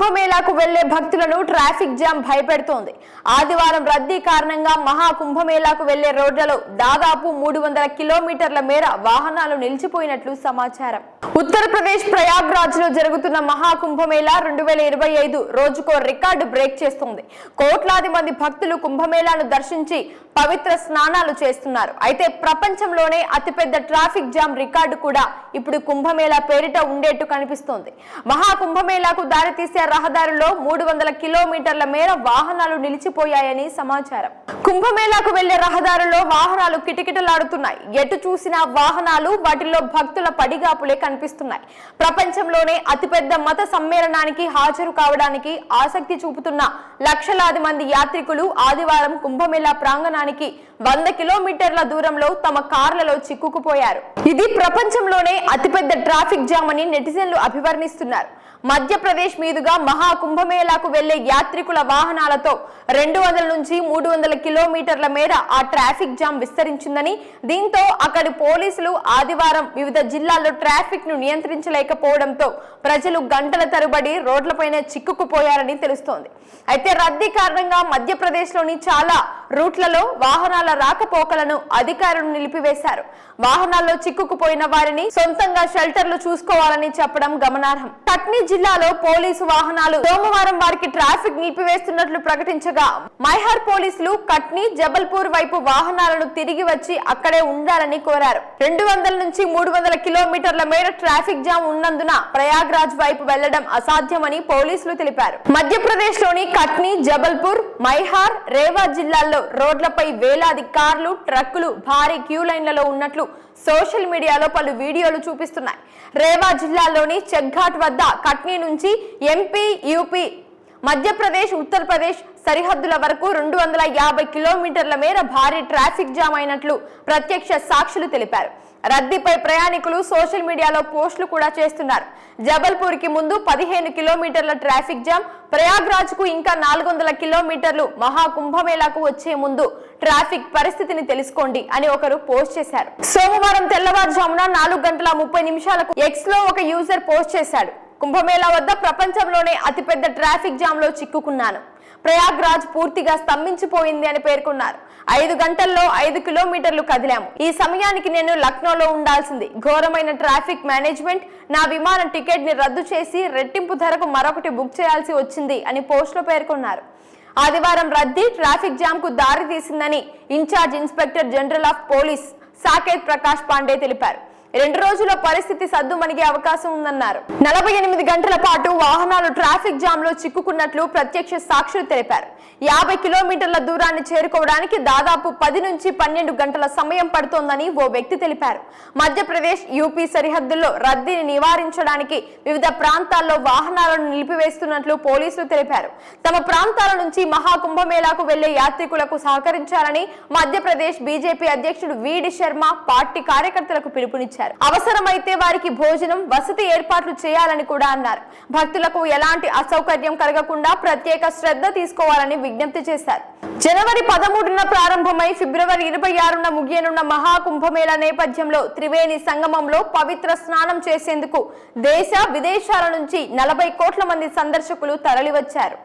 కుంభమేళాకు వెళ్లే భక్తులను traffic jam భయపెడుతోంది. ఆదివారం రద్దీ కారణంగా మహా కుంభమేళాకు వెళ్లే రోడ్లలో దాదాపు 300 కిలోమీటర్ల మేర వాహనాలు నిలిచిపోయినట్లు సమాచారం. ఉత్తరప్రదేశ్ ప్రయాగ్రాజ్ లో జరుగుతున్న మహా కుంభమేళా 2025 రోజుకో రికార్డు బ్రేక్ చేస్తోంది. కోట్లాది మంది భక్తులు కుంభమేళాను దర్శించి పవిత్ర స్నానాలు చేస్తున్నారు. అయితే ప్రపంచంలోనే అతిపెద్ద ట్రాఫిక్ జామ్ రికార్డు కూడా ఇప్పుడు కుంభమేళా పేరిట ఉండేట్టు కనిపిస్తోంది. మహా కుంభమేళాకు దారితీసే రహదారుల్లో 300 కిలోమీటర్ల మేర వాహనాలు నిలిచిపోయాయని సమాచారం. కుంభమేళాకు వెళ్లే రహదారుల్లో వాహనాలు కిటకిటలాడుతున్నాయి. ఎటు చూసినా వాహనాలు, వాటిల్లో భక్తుల పడిగాపులే కనిపిస్తున్నాయి. ప్రపంచంలోనే అతిపెద్ద మత సమ్మేళనానికి హాజరు కావడానికి ఆసక్తి చూపుతున్న లక్షలాది మంది యాత్రికులు ఆదివారం కుంభమేళా ప్రాంగణానికి 100 కిలోమీటర్ల దూరంలో తమ కార్లలో చిక్కుకుపోయారు. ఇది ప్రపంచంలోనే అతిపెద్ద ట్రాఫిక్ జామ్ అని నెటిజన్లు అభివర్ణిస్తున్నారు. మధ్యప్రదేశ్ మీదుగా మహా కుంభమేళాకు వెళ్లే యాత్రికుల వాహనాలతో 200 నుంచి 300 కిలోమీటర్ల మేర ఆ ట్రాఫిక్ జామ్ విస్తరించిందని, దీంతో అక్కడి పోలీసులు ఆదివారం వివిధ జిల్లాల్లో ట్రాఫిక్ ను నియంత్రించలేకపోవడంతో ప్రజలు గంటల తరబడి రోడ్లపైనే చిక్కుకుపోయారని తెలుస్తోంది. అయితే రద్దీ కారణంగా మధ్యప్రదేశ్ లోని చాలా రూట్లలో వాహనాల రాకపోకలను అధికారులు నిలిపివేశారు. వాహనాల్లో చిక్కుకుపోయిన వారిని సొంతంగా షెల్టర్లు చూసుకోవాలని చెప్పడం గమనార్హం. కట్నీ జిల్లాలో పోలీసు వాహనాలు సోమవారం వారికి ట్రాఫిక్ నిలిపివేస్తున్నట్లు ప్రకటించగా, మైహార్ పోలీసులు కట్నీ, జబల్పూర్ వైపు వాహనాలను తిరిగి వచ్చి అక్కడే ఉండాలని కోరారు. 200 నుంచి 300 కిలోమీటర్ల మేర ట్రాఫిక్ జామ్ ఉన్నందున ప్రయాగ్రాజ్ వైపు వెళ్లడం అసాధ్యమని పోలీసులు తెలిపారు. మధ్యప్రదేశ్ లోని కట్నీ, జబల్పూర్, మైహార్, రేవా జిల్లాల్లో రోడ్లపై వేలాది కార్లు, ట్రక్కులు భారీ క్యూ లైన్లలో ఉన్నట్లు సోషల్ మీడియాలో పలు వీడియోలు చూపిస్తున్నాయి. రేవా జిల్లాలోని చెక్ఘాట్ వద్ద కట్నీ నుంచి ఎంపీ, యూపీ, మధ్యప్రదేశ్, ఉత్తరప్రదేశ్ సరిహద్దుల వరకు 250 కిలోమీటర్ల మేర భారీ ట్రాఫిక్ జామ్ అయినట్లు ప్రత్యక్ష సాక్షులు తెలిపారు. రద్దీపై ప్రయాణికులు సోషల్ మీడియాలో పోస్టులు కూడా చేస్తున్నారు. జబల్పూర్ కి ముందు 15 కిలోమీటర్ల ట్రాఫిక్ జామ్, ప్రయాగ్రాజ్ కు ఇంకా 400 కిలోమీటర్లు. మహా కుంభమేళాకు వచ్చే ముందు ట్రాఫిక్ పరిస్థితిని తెలుసుకోండి అని ఒకరు పోస్ట్ చేశారు. సోమవారం తెల్లవారుజామున 4:30 ఎక్స్ లో ఒక యూజర్ పోస్ట్ చేశాడు. కుంభమేళా వద్ద ప్రపంచంలోనే అతిపెద్ద ట్రాఫిక్ జామ్ లో చిక్కుకున్నాను. ప్రయాగ్రాజ్ పూర్తిగా స్తంభించిపోయింది అని పేర్కొన్నారు. 5 గంటల్లో 5 కిలోమీటర్లు కదిలాము. ఈ సమయానికి నేను లక్నోలో ఉండాల్సింది. ఘోరమైన ట్రాఫిక్ మేనేజ్మెంట్. నా విమాన టికెట్ ని రద్దు చేసి రెట్టింపు ధరకు మరొకటి బుక్ చేయాల్సి వచ్చింది అని పోస్ట్ లో పేర్కొన్నారు. ఆదివారం రద్దీ ట్రాఫిక్ జామ్ కు దారి తీసిందని in-charge inspector general of police Saket Prakash Pandey తెలిపారు. 2 రోజుల పరిస్థితి సద్దుమణిగే అవకాశం ఉందన్నారు. 48 గంటల పాటు వాహనాలు ట్రాఫిక్ జామ్ లో చిక్కుకున్నట్లు ప్రత్యక్ష సాక్షులు తెలిపారు. 50 కిలోమీటర్ల దూరాన్ని చేరుకోవడానికి దాదాపు 10 నుంచి 12 గంటల సమయం పడుతోందని ఓ వ్యక్తి తెలిపారు. మధ్యప్రదేశ్, యూపీ సరిహద్దుల్లో రద్దీని నివారించడానికి వివిధ ప్రాంతాల్లో వాహనాలను నిలిపివేస్తున్నట్లు పోలీసులు తెలిపారు. తమ ప్రాంతాల నుంచి మహా కుంభమేళాకు వెళ్లే యాత్రికులకు సహకరించాలని మధ్యప్రదేశ్ బీజేపీ అధ్యక్షుడు వీడి శర్మ పార్టీ కార్యకర్తలకు పిలుపునిచ్చారు. అవసరమైతే వారికి భోజనం, వసతి ఏర్పాట్లు చేయాలని కూడా అన్నారు. భక్తులకు ఎలాంటి అసౌకర్యం కలగకుండా ప్రత్యేక శ్రద్ధ తీసుకోవాలని విజ్ఞప్తి చేశారు. జనవరి 13న ప్రారంభమై ఫిబ్రవరి 26న ముగియనున్న మహా కుంభమేళా నేపథ్యంలో త్రివేణి సంగమంలో పవిత్ర స్నానం చేసేందుకు దేశ, విదేశాల నుంచి 40 కోట్ల మంది సందర్శకులు తరలివచ్చారు.